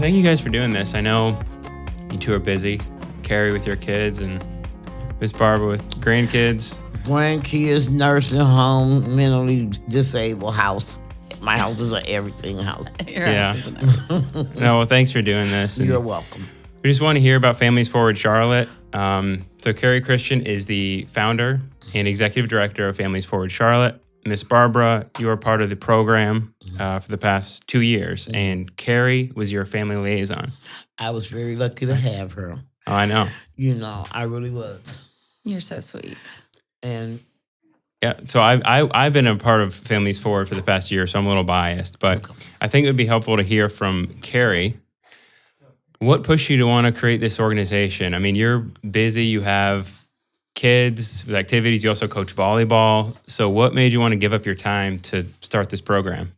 thank you guys for doing this. I know you two are busy. Carrie with your kids and Miss Barbara with grandkids. Grandkids, nursing home, mentally disabled house. My house is an everything house. Yeah. No, well, thanks for doing this. You're welcome. We just want to hear about Families Forward Charlotte. So Carrie Christian is the founder and executive director of Families Forward Charlotte. Miss Barbara, you are part of the program for the past 2 years, and Carrie was your family liaison. I was very lucky to have her. Oh, I know. I really was. You're so sweet. And yeah, so I've been a part of Families Forward for the past year, so I'm a little biased, but I think it would be helpful to hear from Carrie. What pushed you to want to create this organization? I mean, you're busy, you have kids with activities, you also coach volleyball. So what made you want to give up your time to start this program?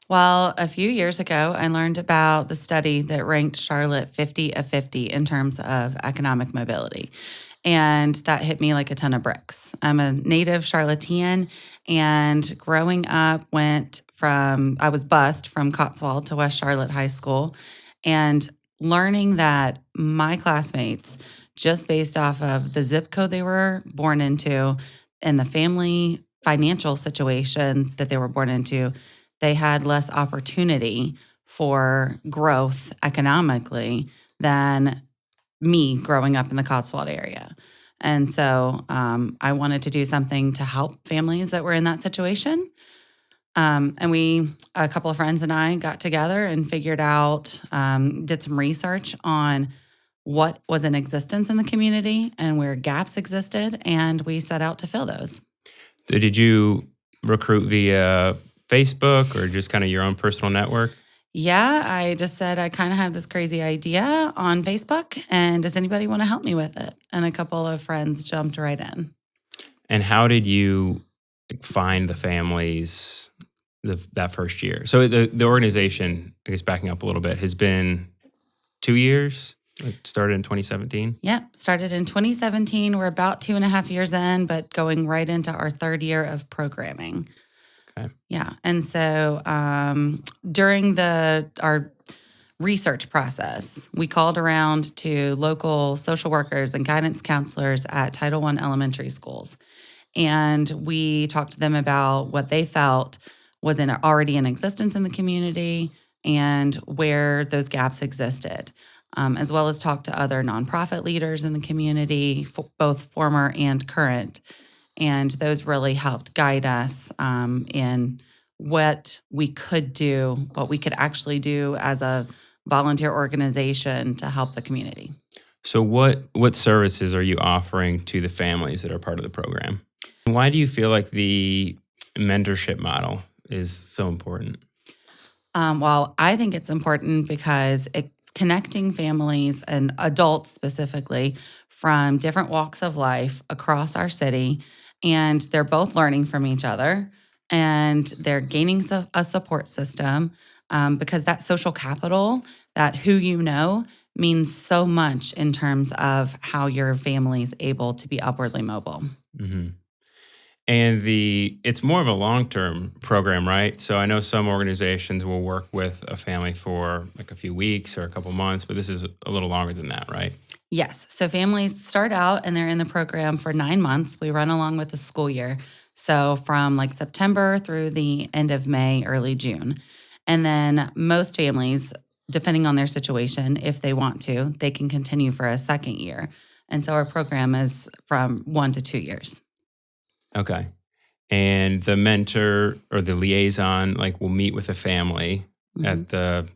Well, a few years ago, I learned about the study that ranked Charlotte 50 of 50 in terms of economic mobility. And that hit me like a ton of bricks. I'm a native Charlottean, and growing up I was bused from Cotswold to West Charlotte High School, and learning that my classmates, just based off of the zip code they were born into and the family financial situation that they were born into, they had less opportunity for growth economically than me growing up in the Cotswold area. And so I wanted to do something to help families that were in that situation. And a couple of friends and I got together and figured out, did some research on what was in existence in the community and where gaps existed, and we set out to fill those. So did you recruit via Facebook or just kind of your own personal network? Yeah, I just said I kind of have this crazy idea on Facebook, and does anybody want to help me with it? And a couple of friends jumped right in. And how did you find the families that first year? So the organization, I guess backing up a little bit, has been 2 years? It started in 2017? Yep, started in 2017. We're about 2.5 years in, but going right into our third year of programming. Okay. Yeah, and so during our research process, we called around to local social workers and guidance counselors at Title I elementary schools, and we talked to them about what they felt was already in existence in the community and where those gaps existed, as well as talk to other nonprofit leaders in the community, both former and current. And those really helped guide us in what we could do, what we could actually do as a volunteer organization to help the community. So what services are you offering to the families that are part of the program? Why do you feel like the mentorship model is so important? Well, I think it's important because it's connecting families and adults specifically from different walks of life across our city, and they're both learning from each other, and they're gaining a support system because that social capital, that who you know, means so much in terms of how your family is able to be upwardly mobile. Mm-hmm. And it's more of a long-term program, right? So I know some organizations will work with a family for like a few weeks or a couple months, but this is a little longer than that, right? Yes. So families start out and they're in the program for 9 months. We run along with the school year. So from like September through the end of May, early June. And then most families, depending on their situation, if they want to, they can continue for a second year. And so our program is from 1 to 2 years. Okay. And the mentor or the liaison will meet with the family at the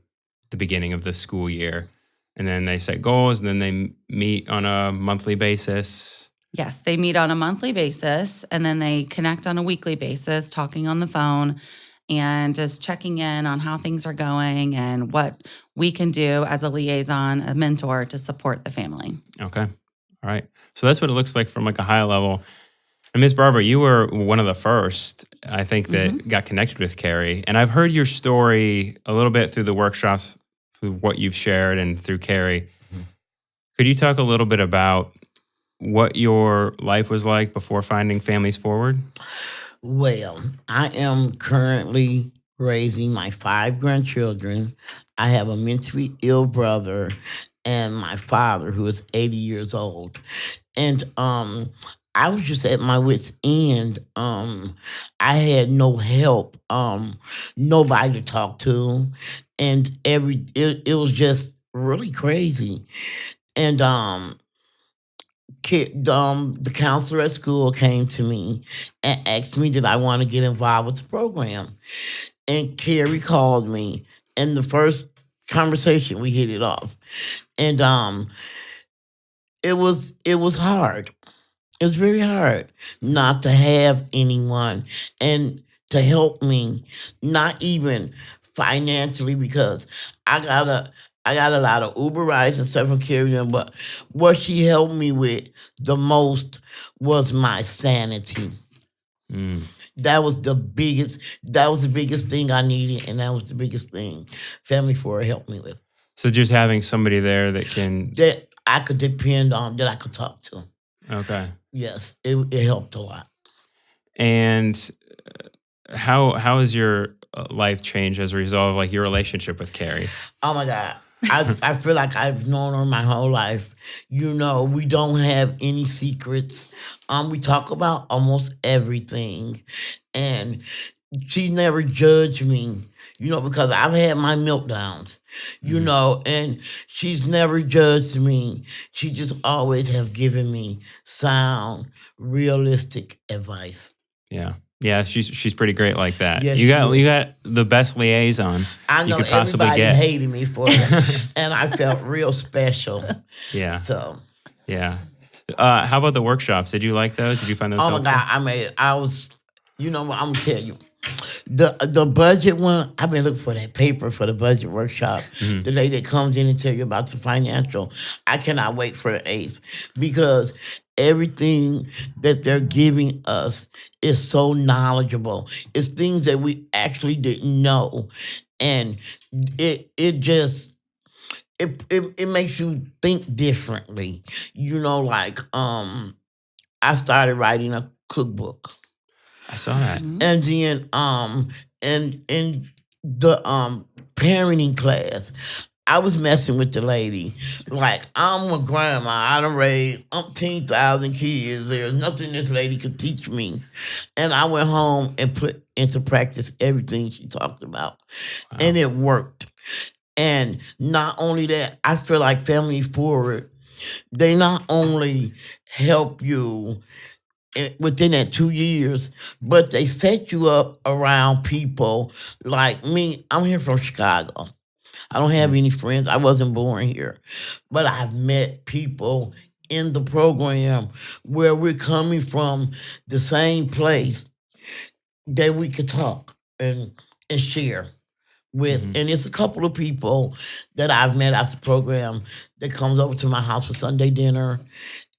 beginning of the school year. And then they set goals, and then they meet on a monthly basis. Yes, they meet on a monthly basis, and then they connect on a weekly basis, talking on the phone and just checking in on how things are going and what we can do as a liaison, a mentor, to support the family. Okay. All right. So that's what it looks like from a high level. And Ms. Barbara, you were one of the first, I think, that got connected with Carrie. And I've heard your story a little bit through the workshops, through what you've shared, and through Carrie. Could you talk a little bit about what your life was like before finding Families Forward? Well, I am currently raising my 5 grandchildren. I have a mentally ill brother and my father who is 80 years old. And I was just at my wit's end. I had no help, nobody to talk to, and it was just really crazy. And the counselor at school came to me and asked me did I want to get involved with the program. And Carrie called me, and the first conversation we hit it off. And it was hard. It was very hard not to have anyone and to help me, not even financially because I got a I got a lot of Uber rides and stuff from carrying, but what she helped me with the most was my sanity. Mm. That was the biggest thing I needed, and that was the biggest thing Family Four helped me with. So just having somebody there that can. That I could depend on, that I could talk to. Okay. Yes, it helped a lot. And how has your life changed as a result of like your relationship with Carrie? Oh my God. I feel like I've known her my whole life. We don't have any secrets. We talk about almost everything. And she never judged me, because I've had my meltdowns, and she's never judged me. She just always have given me sound, realistic advice. Yeah. Yeah, she's pretty great like that. Yes, you got she you is. got the best liaison I you know could possibly everybody get. hated me for it, and I felt real special. Yeah. So, Yeah. How about the workshops? Did you like those? Did you find those oh my helpful? God, I was, what, I'm gonna tell you. The budget one, I've been looking for that paper for the budget workshop. Mhm. The lady that comes in and tell you about the financial. I cannot wait for the 8th because everything that they're giving us is so knowledgeable. It's things that we actually didn't know. And it just it makes you think differently. Like I started writing a cookbook. I saw that. Mhm. And then in the parenting class, I was messing with the lady. Like, I'm a grandma. I done raised 18,000 kids. There's nothing this lady could teach me. And I went home and put into practice everything she talked about. Wow. And it worked. And not only that, I feel like Family Forward, they not only help you within that 2 years, but they set you up around people like me. I'm here from Chicago. I don't have any friends. I wasn't born here, but I've met people in the program where we're coming from the same place that we could talk and share with. Mhm. And it's a couple of people that I've met after the program that comes over to my house for Sunday dinner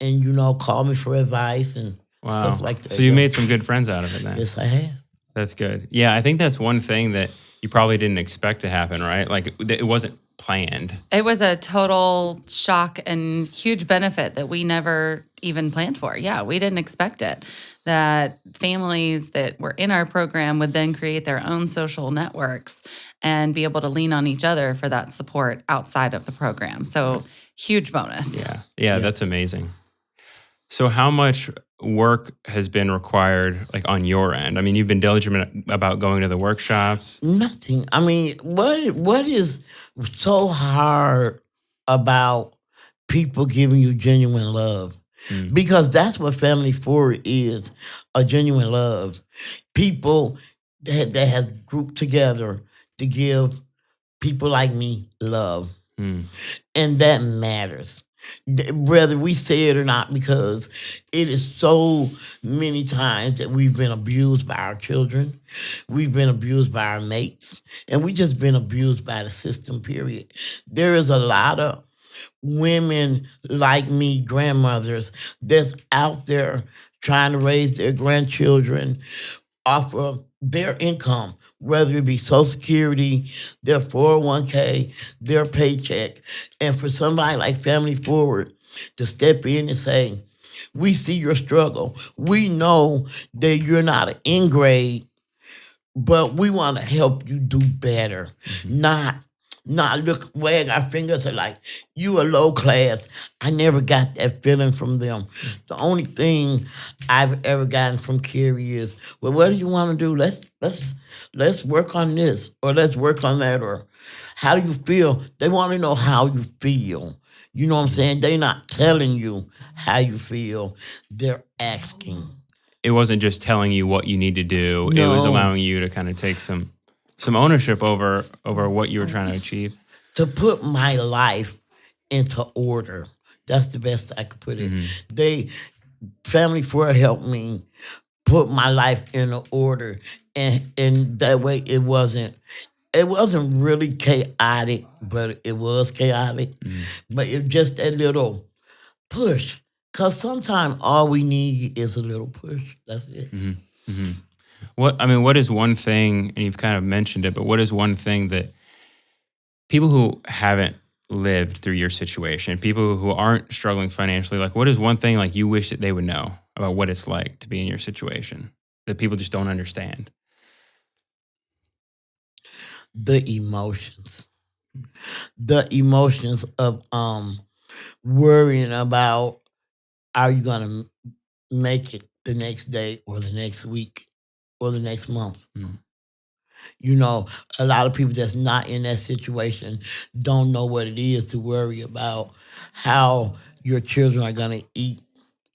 and, call me for advice and Wow. stuff like that. So you Yeah. made some good friends out of it then. Yes, I have. That's good. Yeah, I think that's one thing that you probably didn't expect to happen, right? Like it wasn't planned. It was a total shock and huge benefit that we never even planned for. Yeah, we didn't expect it. That families that were in our program would then create their own social networks and be able to lean on each other for that support outside of the program. So huge bonus. Yeah, Yeah. that's amazing. So how much work has been required like on your end? I mean, you've been diligent about going to the workshops. Nothing. I mean, what is so hard about people giving you genuine love? Mm. Because that's what Family Forward is, a genuine love. People that has grouped together to give people like me love. Mm. And that matters. Whether we say it or not, because it is so many times that we've been abused by our children, we've been abused by our mates, and we just been abused by the system, period. There is a lot of women like me, grandmothers, that's out there trying to raise their grandchildren off of their income, whether it be Social Security, their 401k, their paycheck. And for somebody like Family Forward to step in and say, we see your struggle. We know that you're not an in-grade, but we want to help you do better, not not look, wag our fingers and like, you a low class. I never got that feeling from them. The only thing I've ever gotten from Carrie is, well, what do you want to do? Let's work on this, or let's work on that, or how do you feel? They want to know how you feel. You know what I'm saying? They're not telling you how you feel. They're asking. It wasn't just telling you what you need to do. It was No. allowing you to kind of take some ownership over what you were trying to achieve. To put my life into order. That's the best I could put it. Mhm. They Family Four helped me put my life in order, and that way it wasn't really chaotic, but it was chaotic. Mhm. But it just a little push. Cause sometimes all we need is a little push. That's it. Mhm. Mhm. What is one thing, and you've kind of mentioned it, but what is one thing that people who haven't lived through your situation, people who aren't struggling financially, like what is one thing like you wish that they would know about what it's like to be in your situation that people just don't understand? The emotions. The emotions of worrying about, are you gonna make it the next day or the next week or the next month? Mm. You know, a lot of people that's not in that situation don't know what it is to worry about how your children are going to eat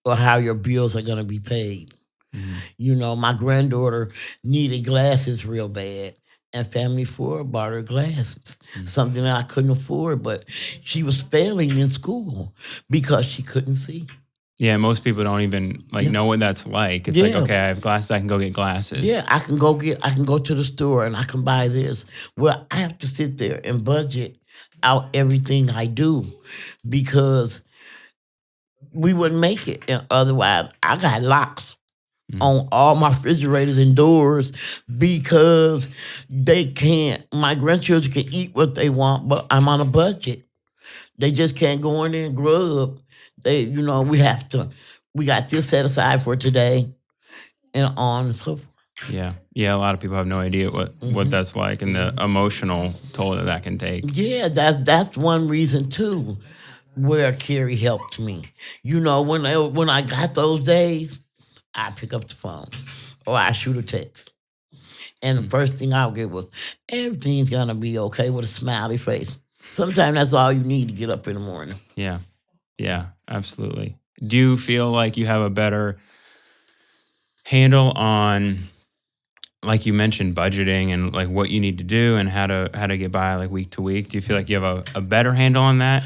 or how your bills are going to be paid. Mhm. You know, my granddaughter needed glasses real bad, and Family Four bought her glasses, Mm. something that I couldn't afford, but she was failing in school because she couldn't see. Yeah, most people don't even like Yeah. know what that's like. It's like, Yeah. okay, I have glasses, I can go get glasses. Yeah, I can go to the store and I can buy this. Well, I have to sit there and budget out everything I do because we wouldn't make it. And otherwise, I got locks Mm. on all my refrigerators and doors because they can't. My grandchildren can eat what they want, but I'm on a budget. They just can't go in there and grub. We got this set aside for today, and on and so forth. Yeah. Yeah, a lot of people have no idea what Mhm. that's like and the emotional toll that that can take. Yeah, that's one reason too, where Carrie helped me. You know, when I got those days, I pick up the phone or I shoot a text, and the Mm. first thing I'll get was, "Everything's gonna be okay," with a smiley face. Sometimes that's all you need to get up in the morning. Yeah. Yeah, absolutely. Do you feel like you have a better handle on, like you mentioned, budgeting and like what you need to do and how to get by like week to week? Do you feel like you have a better handle on that?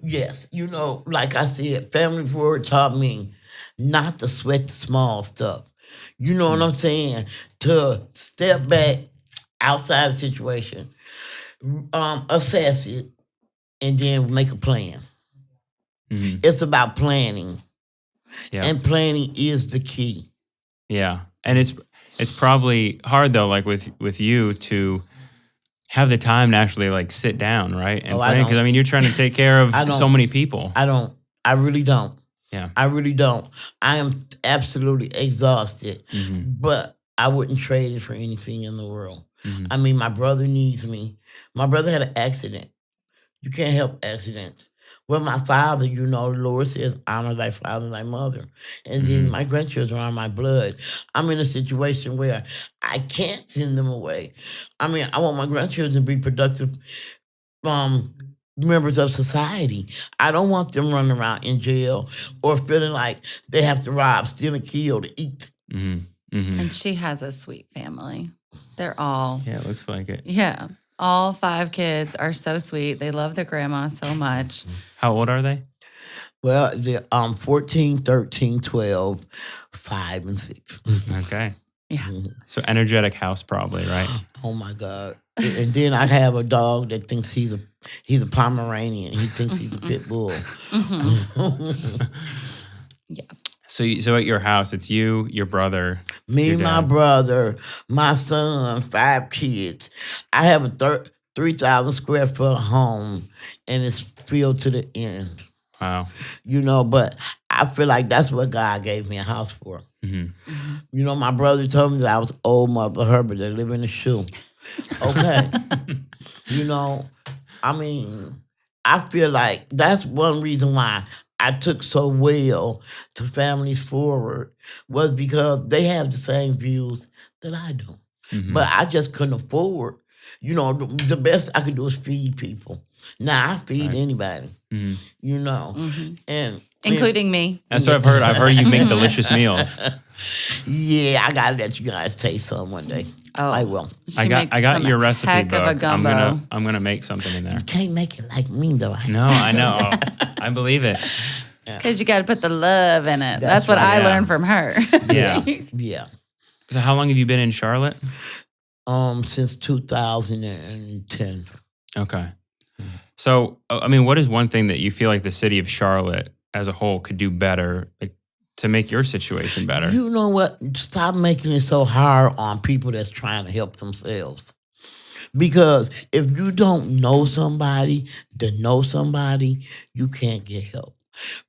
Yes, like I said, Family Forward taught me not to sweat the small stuff. You know what Mm. I'm saying? To step back outside the situation, assess it, and then make a plan. Mhm. It's about planning, Yeah. and planning is the key. Yeah. And it's probably hard though, like with you to have the time to actually like sit down, right? And Oh, I plan. Because don't. you're trying to take care of I so don't. many people. I don't. I really don't. Yeah. I really don't. I am absolutely exhausted, Hmm. but I wouldn't trade it for anything in the world. Hmm. I mean, my brother needs me. My brother had an accident. You can't help accidents. Well, my father, the Lord says, honor thy father and thy mother. And then Hmm. my grandchildren are my blood. I'm in a situation where I can't send them away. I mean, I want my grandchildren to be productive um, members of society. I don't want them running around in jail or feeling like they have to rob, steal, and kill to eat. Hmm. Hmm. And she has a sweet family. They're all, Yeah, it looks like it. yeah, all 5 kids are so sweet. They love their grandma so much. How old are they? Well, they're 14, 13, 12, 5, and 6. Okay. Yeah. Mhm. So energetic house probably, right? Oh my God. And then I have a dog that thinks he's a Pomeranian. He thinks he's a pit bull. Mhm. Yeah. So at your house, it's you, your brother. Me, Your my dad. brother, my son, 5 kids. I have a 3,000 square foot home, and it's filled to the end. Wow. But I feel like that's what God gave me a house for. Hmm. Mhm. My brother told me that I was old Mother Herbert that live in a shoe. Okay. You know, I mean, I feel like that's one reason why I took so well to Families Forward was because they have the same views that I do. But Hmm. I just couldn't afford, the best I could do is feed people. Now I feed Right. anybody, Hmm. you know. Hmm. And Including me. That's what I've heard. I've heard you make delicious meals. yeah, I gotta let you guys taste some one day. I Oh, will. she makes I got some your recipe heck of a book. gumbo. I'm gonna make something in there. You can't make it like me though. No, I know. I believe it. Because you got to put the love in it. That's That's what right. I Yeah. learned from her. Yeah. Yeah. So how long have you been in Charlotte? Since 2010. Okay. So, I mean, what is one thing that you feel like the city of Charlotte as a whole could do better, like, to make your situation better? You know what? Stop making it so hard on people that's trying to help themselves. Because if you don't know somebody to know somebody, you can't get help.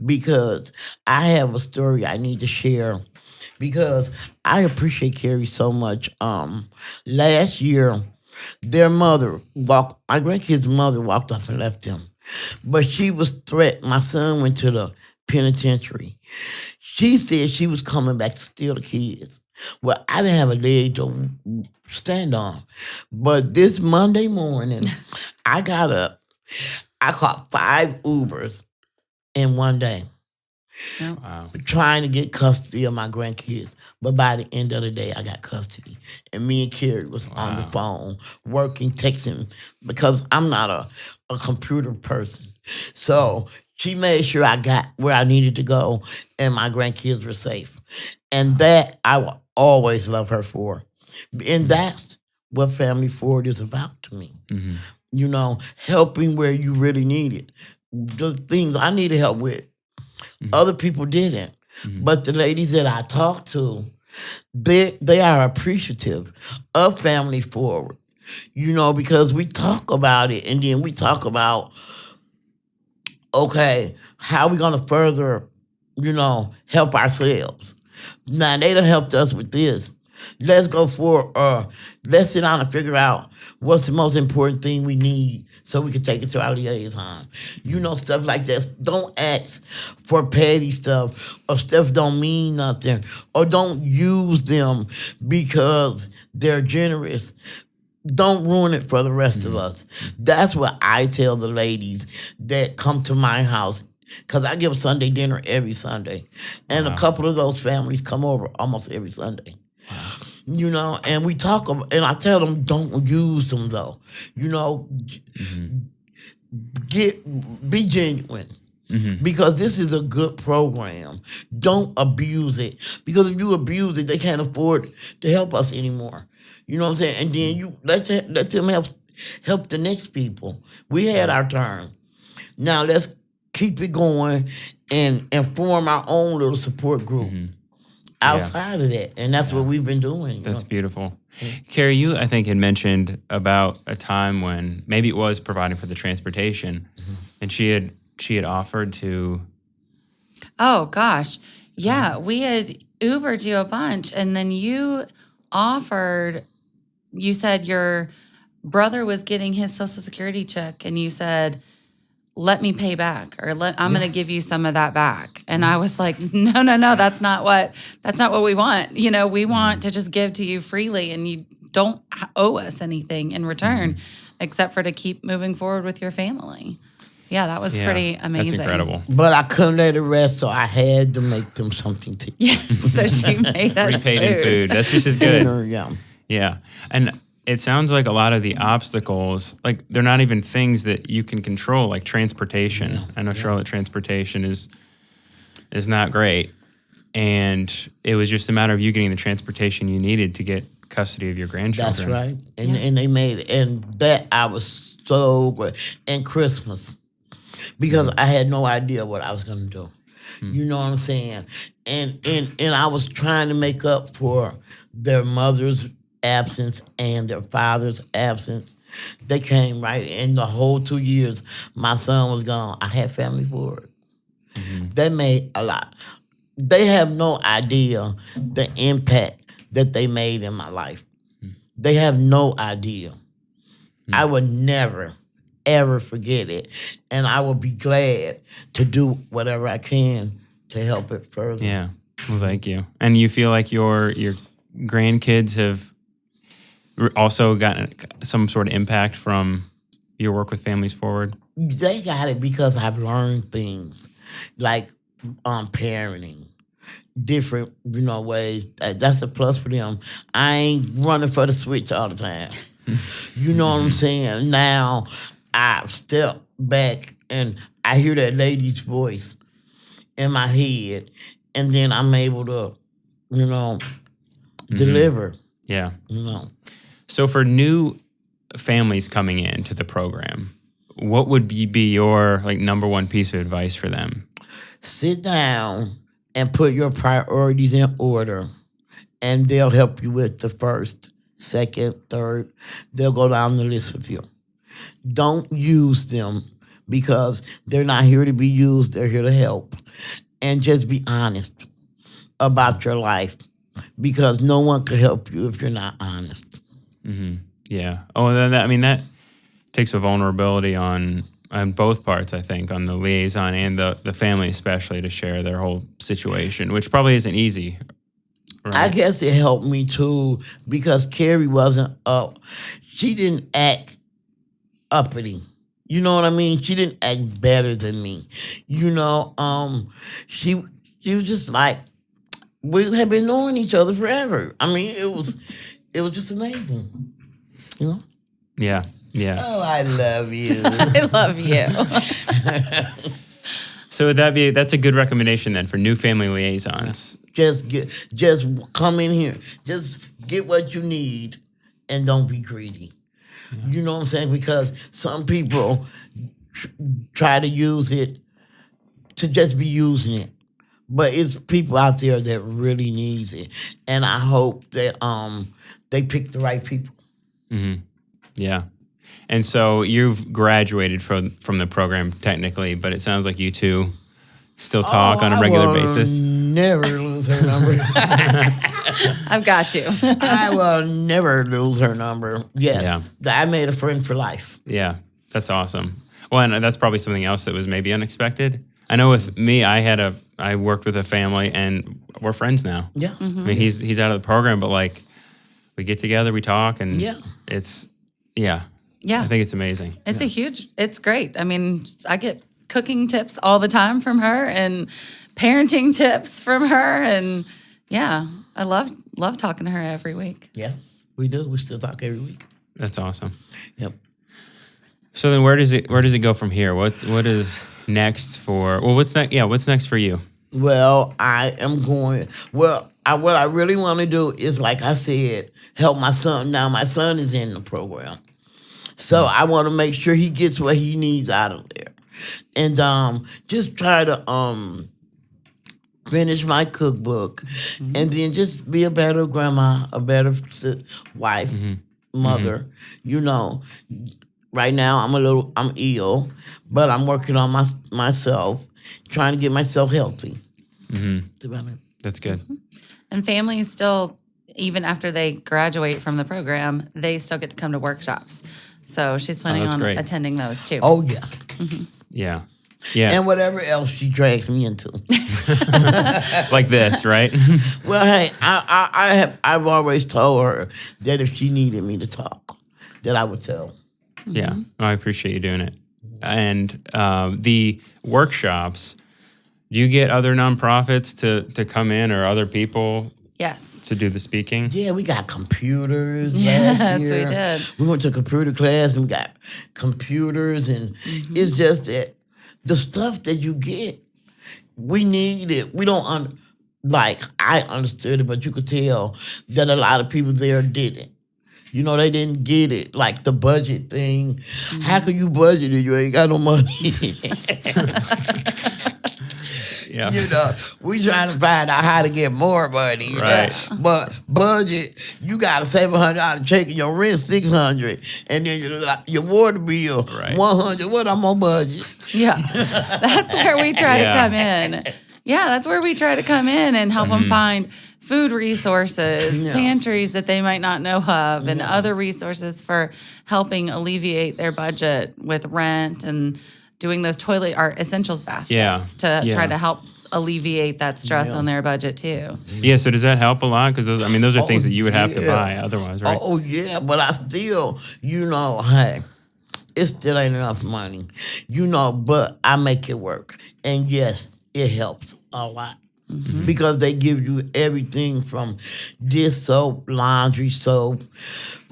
Because I have a story I need to share. Because I appreciate Carrie so much. Last year, my grandkid's mother walked off and left them. But she was threatened. My son went to the penitentiary. She said she was coming back to steal the kids. Well, I didn't have a leg to stand on. But this Monday morning, I got up. I caught 5 Ubers in one day Nope. Wow. trying to get custody of my grandkids. But by the end of the day, I got custody. And me and Carrie was on the Wow. phone, working, texting, because I'm not a computer person. So she made sure I got where I needed to go and my grandkids were safe. And that I will always love her for. And that's what Family Forward is about to me. Hmm. Helping where you really need it. The things I needed help with, other people didn't. Hmm. But the ladies that I talked to, they are appreciative of Family Forward. Because we talk about it and then we talk about, okay, how we gonna further, help ourselves. Now they done helped us with this. Let's go for let's sit down and figure out what's the most important thing we need so we can take it to our liaison. Stuff like that. Don't ask for petty stuff or stuff don't mean nothing or don't use them because they're generous. Don't ruin it for the rest of us. That's what I tell the ladies that come to my house because I give Sunday dinner every Sunday. And Wow. a couple of those families come over almost every Sunday. And we talk, and I tell them, don't use them though. Hmm. Be genuine. Hmm. Because this is a good program. Don't abuse it. Because if you abuse it, they can't afford to help us anymore. You know what I'm saying? And then you let them help the next people. We had our turn. Now let's keep it going and form our own little support group Hmm. outside of that. And that's Yeah. what we've been doing. That's beautiful. Carrie, you, I think, had mentioned about a time when maybe it was providing for the transportation, and she had offered to. Oh, gosh. Yeah, we had Ubered you a bunch, and then you said your brother was getting his Social Security check, and you said, let me pay back, or I'm going to give you some of that back. And I was like, no, that's not what we want. We want to just give to you freely, and you don't owe us anything in return, except for to keep moving forward with your family. Yeah, that was pretty amazing. That's incredible. But I couldn't let it rest, so I had to make them something to eat. Yes, so she made us Repaid in food. That's just as good. Yeah. Yeah. And it sounds like a lot of the obstacles, like they're not even things that you can control, like transportation. Yeah. I know Charlotte transportation is not great. And it was just a matter of you getting the transportation you needed to get custody of your grandchildren. That's right. And they made it. And that I was so good. And Christmas. Because I had no idea what I was gonna do. You know what I'm saying? And I was trying to make up for their mother's absence and their father's absence. They came right in the whole 2 years. My son was gone. I had Family Forward. They made a lot. They have no idea the impact that they made in my life. They have no idea. I would never, ever forget it. And I will be glad to do whatever I can to help it further. Yeah. Well, thank you. And you feel like your grandkids have also gotten some sort of impact from your work with Families Forward? They got it because I've learned things like parenting, different, ways. That's a plus for them. I ain't running for the switch all the time. You know what I'm saying? Now I step back and I hear that lady's voice in my head, and then I'm able to, deliver. Yeah. So for new families coming into the program, what would be your number one piece of advice for them? Sit down and put your priorities in order, and they'll help you with the first, second, third. They'll go down the list with you. Don't use them because they're not here to be used. They're here to help. And just be honest about your life because no one can help you if you're not honest. Mm-hmm. Yeah. Oh, that takes a vulnerability on both parts, I think, on the liaison and the family especially, to share their whole situation, which probably isn't easy. Right? I guess it helped me too because Carrie wasn't she didn't act uppity. You know what I mean? She didn't act better than me. She was just like, we have been knowing each other forever. I mean, it was just amazing. Yeah. Yeah. Oh, I love you. I love you. So that's a good recommendation then for new family liaisons. Just come in here. Just get what you need and don't be greedy. Yeah. You know what I'm saying? Because some people try to use it to just be using it. But it's people out there that really needs it. And I hope that they pick the right people. Mm-hmm. Yeah. And so you've graduated from the program technically, but it sounds like you two still talk on a regular basis. Never lose her number. I've got you. I will never lose her number. Yes. Yeah. I made a friend for life. Yeah. That's awesome. Well, and that's probably something else that was maybe unexpected. I know with me, I worked with a family and we're friends now. Yeah. Mm-hmm. I mean, he's out of the program, but we get together, we talk, and it's, yeah. I think it's amazing. It's great. I mean, I get cooking tips all the time from her and parenting tips from her. And I love talking to her every week. Yeah, we do. We still talk every week. That's awesome. Yep. So then where does it go from here? What is next what's next? Yeah. What's next for you? Well, I am going, what I really want to do is, like I said, help my son. Now my son is in the program. So I want to make sure he gets what he needs out of there. And just try to finish my cookbook and then just be a better grandma, a better wife, mother. Right now I'm ill, but I'm working on myself, trying to get myself healthy. Mm-hmm. That's good. And families still, even after they graduate from the program, they still get to come to workshops. So she's planning on attending those too. Oh, yeah. Mm-hmm. Yeah. Yeah. And whatever else she drags me into. Like this, right? Well, hey, I've always told her that if she needed me to talk, that I would tell. Yeah. I appreciate you doing it. And the workshops, do you get other nonprofits to come in or other people? Yes. To do the speaking? Yeah, we got computers. Yes, we did. We went to a computer class and we got computers, and it's just that the stuff that you get, we need it. We don't, I understood it, but you could tell that a lot of people there didn't. They didn't get it. Like the budget thing. How can you budget if you ain't got no money? Yeah. We trying to find out how to get more money. Right. But budget, you got to save $100 check and your rent $600, and then your water bill $100. What I'm on budget? Yeah, that's where we try to come in. Yeah, that's where we try to come in and help them find food resources, Yeah. pantries that they might not know of, and other resources for helping alleviate their budget with rent and doing those toilet or essentials baskets to try to help alleviate that stress on their budget too. Yeah, so does that help a lot? Because those are things that you would have to buy otherwise, right? Oh, yeah, but I still, hey, it still ain't enough money, but I make it work. And yes, it helps a lot. Because they give you everything from dish soap, laundry soap,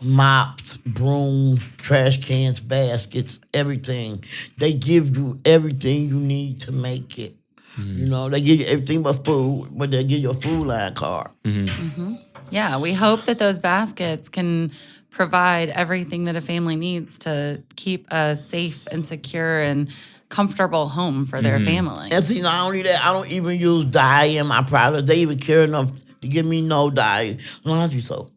mops, brooms, trash cans, baskets, everything. They give you everything you need to make it. They give you everything but food, but they give you a food line card. Yeah, we hope that those baskets can provide everything that a family needs to keep a safe and secure and comfortable home for their family. And see, not only that, I don't even use dye in my products. They even care enough to give me no dye laundry soap.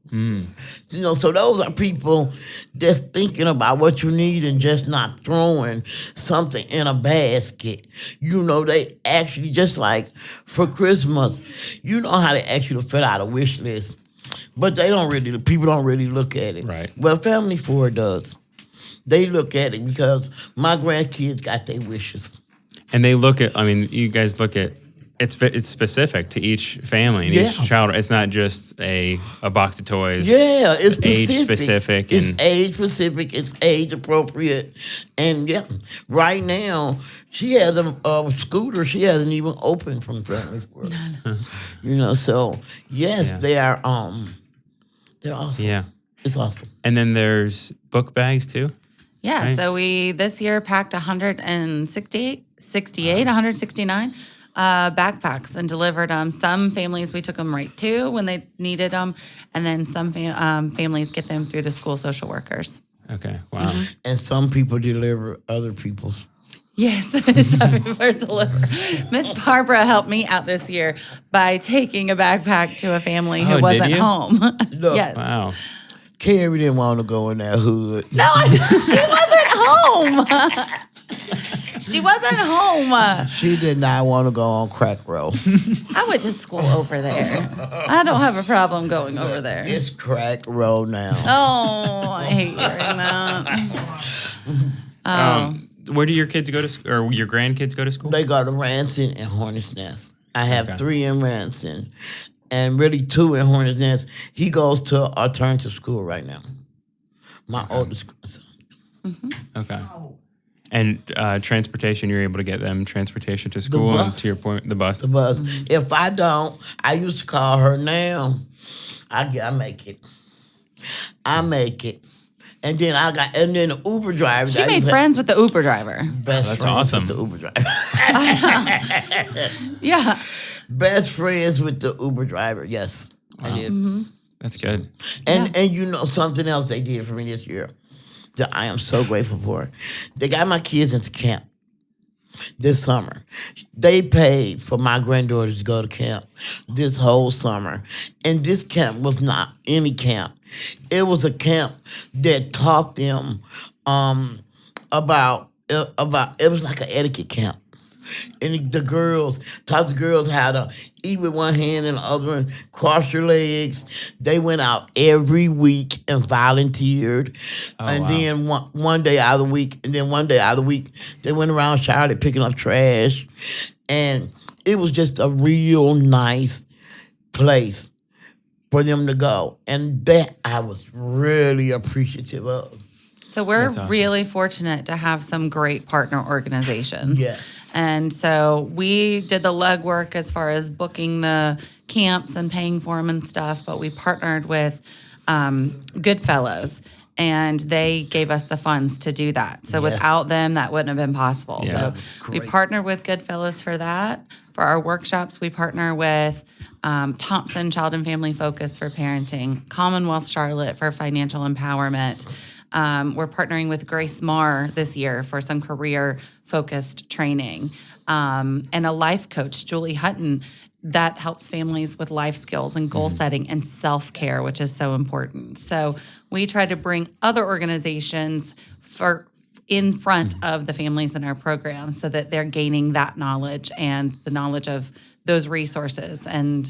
So those are people that's thinking about what you need and just not throwing something in a basket. They actually, just like for Christmas, how they actually fill out a wish list. But people don't really look at it. Right. Well, Family 4 does. They look at it because my grandkids got their wishes. And they look at, you guys look at, it's specific to each family and each child. It's not just a box of toys. Yeah, it's age specific. It's age specific. It's age appropriate. And right now, she has a scooter she hasn't even opened from Family 4. So yes, they're awesome. Yeah. It's awesome. And then there's book bags too. Yeah, right? So we this year packed 169 backpacks and delivered them. Some families, we took them right to when they needed them, and then some families get them through the school social workers. Okay, wow. And some people deliver other people's. Yes, some people are delivered. Miss Barbara helped me out this year by taking a backpack to a family who wasn't home. Look, yes. Wow. Carrie didn't want to go in that hood. No, she wasn't home. She wasn't home. She did not want to go on Crack Row. I went to school over there. I don't have a problem going over there. It's Crack Row now. Oh, I hate hearing that. Where do your kids go to school, or your grandkids go to school? They go to Ranson and Hornets Nest. I have 3 in Ranson, and really 2 in Hornets Nest. He goes to alternative school right now. My oldest grandson. Okay. And transportation, you're able to get them transportation to school, bus. and to your point, the bus. The bus. If I don't, I used to call her now. I make it. I make it. And then the Uber driver. She made friends with the Uber driver. Best That's friends awesome. with the Uber driver. Yeah. Best friends with the Uber driver. Yes, I did. That's good. And something else they did for me this year that I am so grateful for. They got my kids into camp this summer. They paid for my granddaughters to go to camp this whole summer. And this camp was not any camp. It was a camp that taught them about it was like an etiquette camp. And the girls taught the girls how to eat with one hand and the other one, cross your legs. They went out every week and volunteered. Then one day out of the week, and then one day out of the week, they went around Charlotte picking up trash. And it was just a real nice place for them to go. And that I was really appreciative of. So we're That's awesome. really fortunate to have some great partner organizations. Yes. And so we did the legwork as far as booking the camps and paying for them and stuff, but we partnered with Goodfellows, and they gave us the funds to do that. So without them, that wouldn't have been possible. Yeah. So we partnered with Goodfellows for that. For our workshops, we partner with Thompson Child and Family Focus for parenting, Commonwealth Charlotte for financial empowerment. We're partnering with Grace Marr this year for some career-focused training. And a life coach, Julie Hutton, that helps families with life skills and goal setting and self-care, which is so important. So we try to bring other organizations in front of the families in our program so that they're gaining that knowledge and the knowledge of those resources and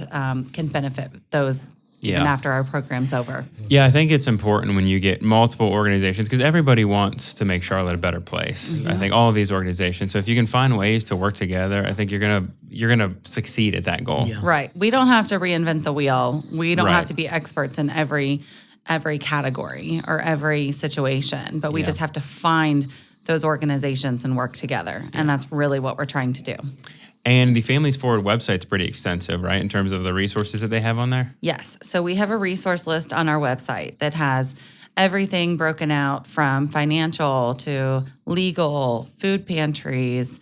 can benefit those even Yeah. after our program's over. Yeah, I think it's important when you get multiple organizations because everybody wants to make Charlotte a better place. I think all of these organizations. So if you can find ways to work together, I think you're gonna succeed at that goal. Yeah. Right. We don't have to reinvent the wheel. We don't have Right. to be experts in every category or every situation, but we Yeah. just have to find those organizations and work together. And that's really what we're trying to do. And the Families Forward website's pretty extensive, right, in terms of the resources that they have on there? Yes. So we have a resource list on our website that has everything broken out from financial to legal, food pantries,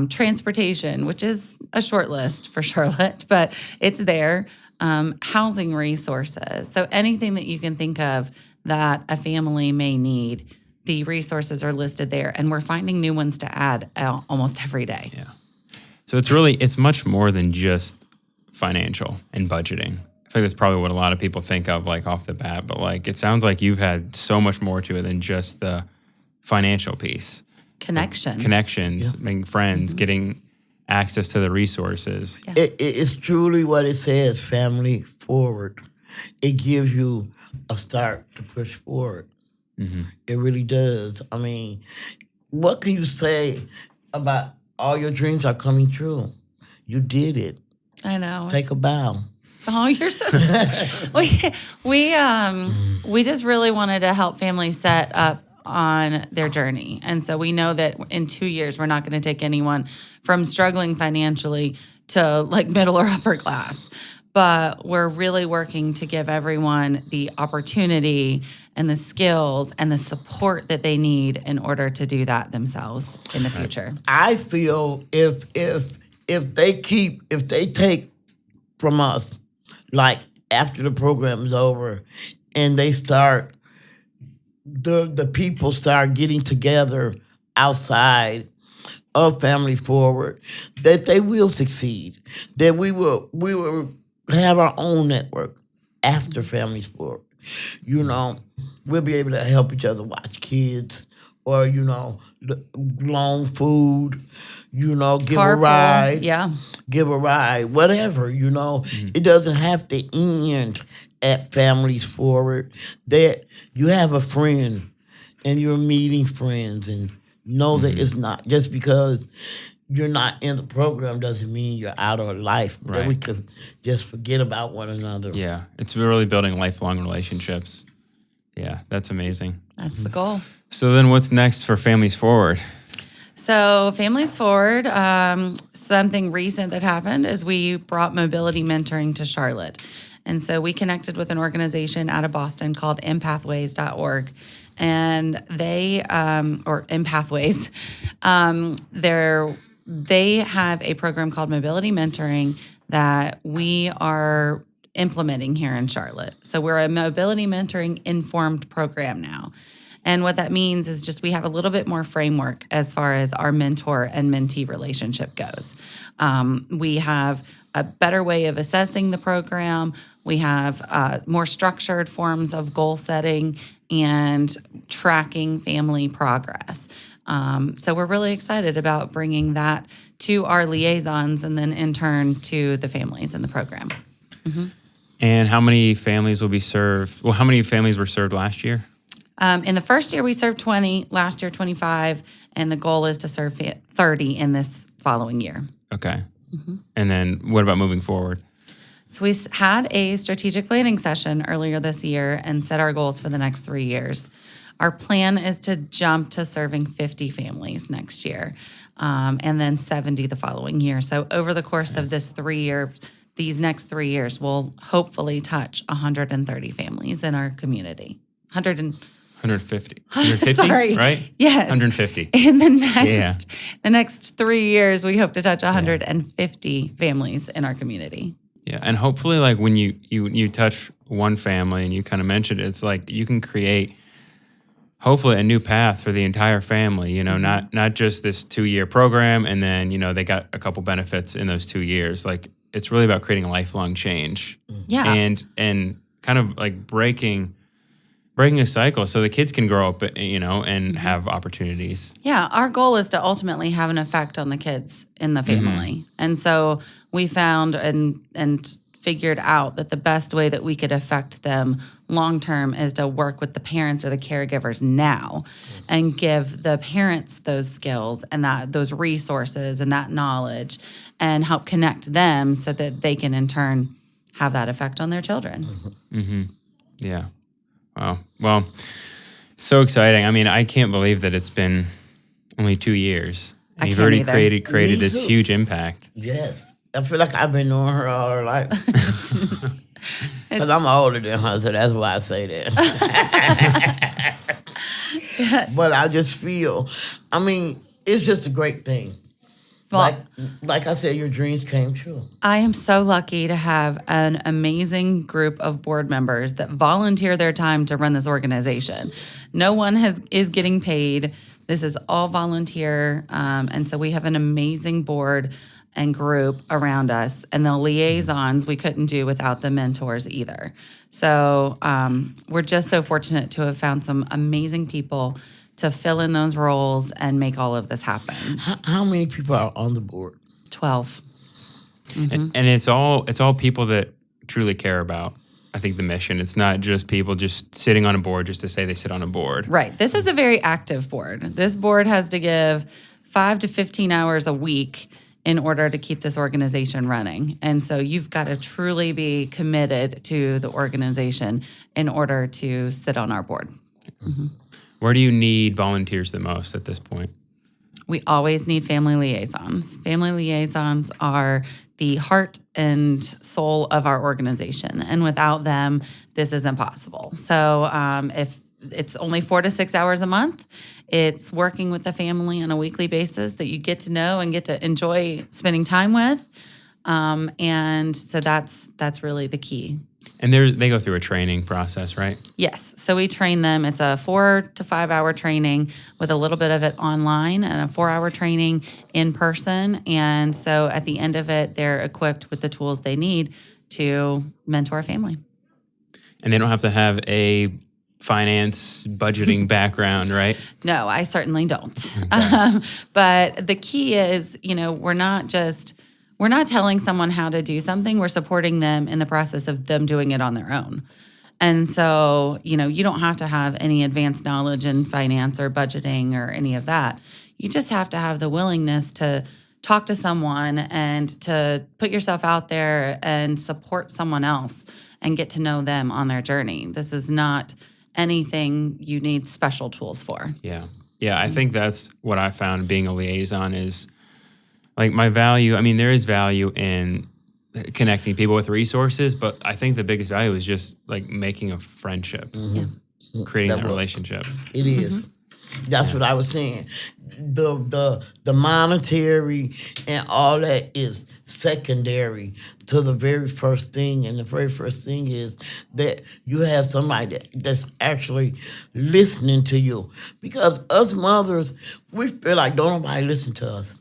transportation, which is a short list for Charlotte, but it's there, housing resources. So anything that you can think of that a family may need, the resources are listed there, and we're finding new ones to add almost every day. Yeah. So it's much more than just financial and budgeting. I think that's probably what a lot of people think of like off the bat, but like it sounds like you've had so much more to it than just the financial piece. Connections, making friends, getting access to the resources. Yeah. It's truly what it says, family forward. It gives you a start to push forward. Mm-hmm. It really does. I mean, what can you say about all your dreams are coming true? You did it. I know. Take a bow. Oh, you're so. We just really wanted to help families set up on their journey, and so we know that in 2 years we're not going to take anyone from struggling financially to like middle or upper class, but we're really working to give everyone the opportunity and the skills and the support that they need in order to do that themselves in the future. I feel if they take from us, like after the program is over, and they start the people start getting together outside of Family Forward, that they will succeed. That we will have our own network after Families Forward. You know, we'll be able to help each other watch kids, or loan food. Give a Carpool, ride. yeah. Give a ride, whatever, It doesn't have to end at Families Forward. That you have a friend and you're meeting friends, and know that it's not just because you're not in the program doesn't mean you're out of life. That Right. we could just forget about one another. Yeah, it's really building lifelong relationships. Yeah, that's amazing. That's the goal. So then what's next for Families Forward? So Families Forward, something recent that happened is we brought mobility mentoring to Charlotte. And so we connected with an organization out of Boston called empathways.org. And they, or Empathways, they have a program called Mobility Mentoring that we are implementing here in Charlotte. So we're a mobility mentoring informed program now. And what that means is just we have a little bit more framework as far as our mentor and mentee relationship goes. We have a better way of assessing the program. We have more structured forms of goal setting and tracking family progress. So we're really excited about bringing that to our liaisons and then in turn to the families in the program. Mm-hmm. And how many families will be served? Well, how many families were served last year? In the first year, we served 20, last year 25, and the goal is to serve 30 in this following year. Okay. Mm-hmm. And then what about moving forward? So we had a strategic planning session earlier this year and set our goals for the next 3 years. Our plan is to jump to serving 50 families next year, and then 70 the following year. So over the course of these next 3 years, we'll hopefully touch 130 families in our community. 150. 150, Sorry. right? Yes. 150. In the next 3 years, we hope to touch 150 families in our community. Yeah, and hopefully, like when you touch one family and you kind of mentioned it, it's like you can create hopefully a new path for the entire family. Not just this 2-year program, and then they got a couple benefits in those 2 years. Like it's really about creating a lifelong change. Yeah, and kind of like breaking breaking a cycle so the kids can grow up, and have opportunities. Yeah, our goal is to ultimately have an effect on the kids in the family. And so we found and figured out that the best way that we could affect them long term is to work with the parents or the caregivers now and give the parents those skills and those resources and that knowledge and help connect them so that they can in turn have that effect on their children. Yeah. Wow. Well, so exciting. I mean, I can't believe that it's been only 2 years. And I you've can't already either. created Me this too. huge impact. Yes. I feel like I've been knowing her all her life. Because I'm older than her, so that's why I say that. But I just feel, it's just a great thing. Well, Like I said, your dreams came true. I am so lucky to have an amazing group of board members that volunteer their time to run this organization. No one is getting paid. This is all volunteer. And so we have an amazing board and group around us. And the liaisons we couldn't do without the mentors either. So we're just so fortunate to have found some amazing people to fill in those roles and make all of this happen. How many people are on the board? 12. And it's all people that truly care about, I think, the mission. It's not just people just sitting on a board just to say they sit on a board. Right. This is a very active board. This board has to give 5 to 15 hours a week in order to keep this organization running. And so you've got to truly be committed to the organization in order to sit on our board. Where do you need volunteers the most at this point? We always need family liaisons. Family liaisons are the heart and soul of our organization. And without them, this is impossible. So if it's only 4 to 6 hours a month, it's working with the family on a weekly basis that you get to know and get to enjoy spending time with. And so that's really the key. And they go through a training process, right? Yes. So we train them. It's a 4 to 5 hour training with a little bit of it online and a 4-hour training in person. And so at the end of it, they're equipped with the tools they need to mentor a family. And they don't have to have a finance budgeting background, right? No, I certainly don't. But the key is, we're not telling someone how to do something. We're supporting them in the process of them doing it on their own. And so, you don't have to have any advanced knowledge in finance or budgeting or any of that. You just have to have the willingness to talk to someone and to put yourself out there and support someone else and get to know them on their journey. This is not anything you need special tools for. Yeah. Yeah, I think that's what I found being a liaison is like my value. I mean, there is value in connecting people with resources, but I think the biggest value is just like making a friendship, creating that relationship. It is. That's what I was saying. The monetary and all that is secondary to the very first thing. And the very first thing is that you have somebody that's actually listening to you. Because us mothers, we feel like don't nobody listen to us.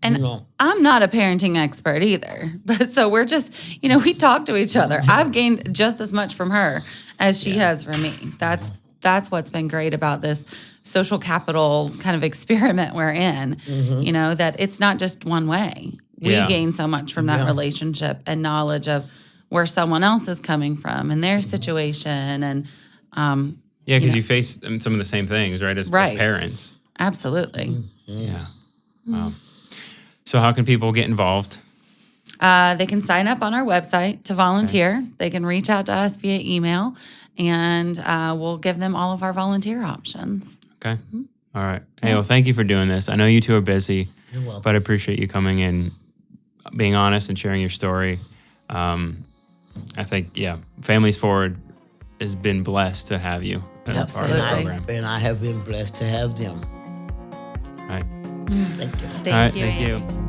And I'm not a parenting expert either. But so we're just, we talk to each other. I've gained just as much from her as she has from me. That's what's been great about this social capital kind of experiment we're in, that it's not just one way. We gain so much from that relationship and knowledge of where someone else is coming from and their situation. And because you face some of the same things, right, as parents. Absolutely. Yeah. Wow. So how can people get involved? They can sign up on our website to volunteer. Okay. They can reach out to us via email, and we'll give them all of our volunteer options. Okay. All right. Hey, well, thank you for doing this. I know you two are busy, You're welcome. but I appreciate you coming in, being honest and sharing your story. I think, Families Forward has been blessed to have you as a part of the program. And I have been blessed to have them. All right. Thank you. Thank you.